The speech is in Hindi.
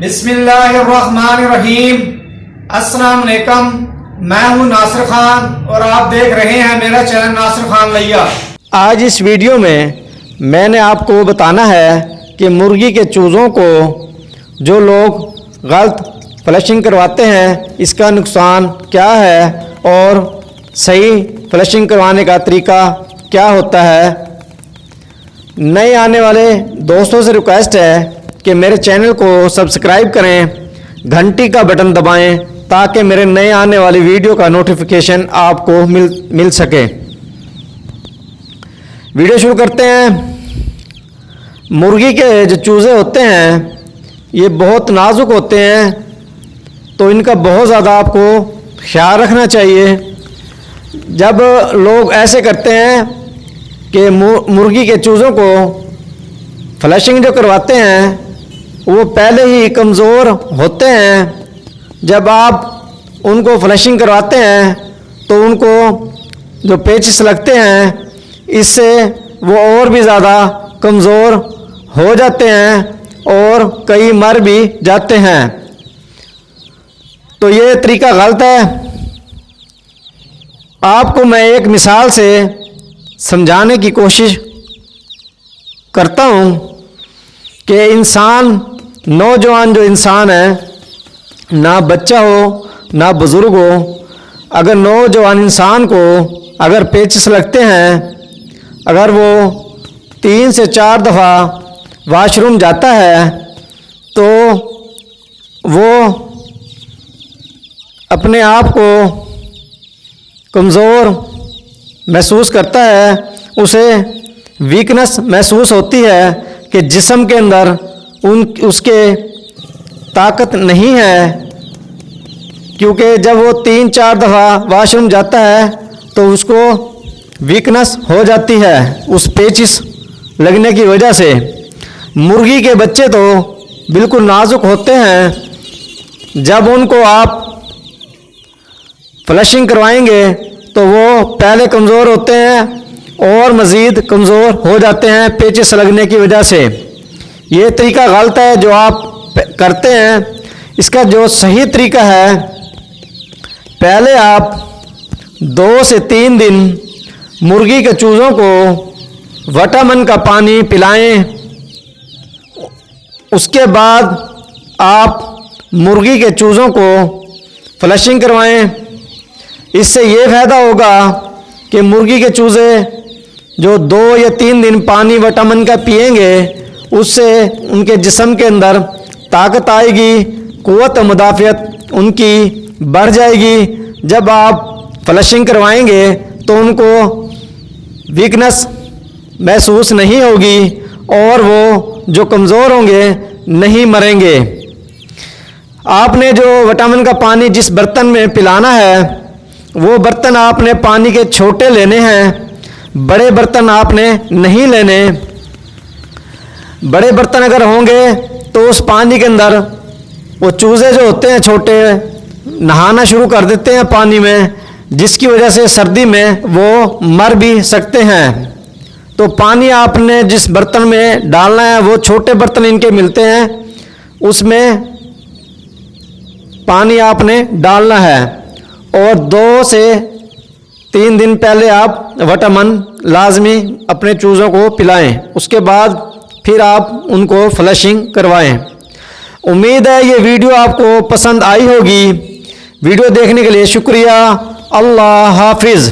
बिस्मिल्लाहिर्रहमानिर्रहीम। अस्सलाम वालेकुम। मैं हूं नासिर खान और आप देख रहे हैं मेरा चैनल नासिर खान लैया। आज इस वीडियो में मैंने आपको बताना है कि मुर्गी के चूज़ों को जो लोग गलत फ्लशिंग करवाते हैं इसका नुकसान क्या है और सही फ्लशिंग करवाने का तरीका क्या होता है। नए आने वाले दोस्तों से रिक्वेस्ट है कि मेरे चैनल को सब्सक्राइब करें, घंटी का बटन दबाएं ताकि मेरे नए आने वाली वीडियो का नोटिफिकेशन आपको मिल सके। वीडियो शुरू करते हैं। मुर्गी के जो चूज़े होते हैं ये बहुत नाजुक होते हैं, तो इनका बहुत ज़्यादा आपको ख्याल रखना चाहिए। जब लोग ऐसे करते हैं कि मुर्गी के चूज़ों को फ्लशिंग जो करवाते हैं वो पहले ही कमज़ोर होते हैं, जब आप उनको फ्लशिंग करवाते हैं तो उनको जो पेचिस लगते हैं इससे वो और भी ज़्यादा कमज़ोर हो जाते हैं और कई मर भी जाते हैं। तो ये तरीका गलत है। आपको मैं एक मिसाल से समझाने की कोशिश करता हूँ कि इंसान, नौजवान जो इंसान है, ना बच्चा हो ना बुज़ुर्ग हो, अगर नौजवान इंसान को अगर पेचिस लगते हैं, अगर वो 3 से 4 दफ़ा वॉशरूम जाता है तो वो अपने आप को कमज़ोर महसूस करता है, उसे वीकनेस महसूस होती है कि जिस्म के अंदर उसके ताकत नहीं है, क्योंकि जब वो 3-4 दफ़ा वॉशरूम जाता है तो उसको वीकनेस हो जाती है उस पेचिस लगने की वजह से। मुर्गी के बच्चे तो बिल्कुल नाजुक होते हैं, जब उनको आप फ्लशिंग करवाएंगे तो वो पहले कमज़ोर होते हैं और मज़ीद कमज़ोर हो जाते हैं पेचिस लगने की वजह से। ये तरीका गलत है जो आप करते हैं। इसका जो सही तरीका है, पहले आप 2 से 3 दिन मुर्गी के चूज़ों को विटामिन का पानी पिलाएं। उसके बाद आप मुर्गी के चूज़ों को फ्लशिंग करवाएं। इससे ये फ़ायदा होगा कि मुर्गी के चूज़े जो 2 या 3 दिन पानी विटामिन का पिएंगे उससे उनके जिस्म के अंदर ताकत आएगी, क़ुव्वत मुदाफ़ियत उनकी बढ़ जाएगी। जब आप फ्लशिंग करवाएंगे तो उनको वीकनेस महसूस नहीं होगी और वो जो कमज़ोर होंगे नहीं मरेंगे। आपने जो विटामिन का पानी जिस बर्तन में पिलाना है वो बर्तन आपने पानी के छोटे लेने हैं, बड़े बर्तन आपने नहीं लेने। बड़े बर्तन अगर होंगे तो उस पानी के अंदर वो चूज़े जो होते हैं छोटे नहाना शुरू कर देते हैं पानी में, जिसकी वजह से सर्दी में वो मर भी सकते हैं। तो पानी आपने जिस बर्तन में डालना है, वो छोटे बर्तन इनके मिलते हैं, उसमें पानी आपने डालना है और 2 से 3 दिन पहले आप विटामिन लाजमी अपने चूज़ों को पिलाएं। उसके बाद फिर आप उनको फ्लशिंग करवाएं। उम्मीद है ये वीडियो आपको पसंद आई होगी। वीडियो देखने के लिए शुक्रिया। अल्लाह हाफिज़।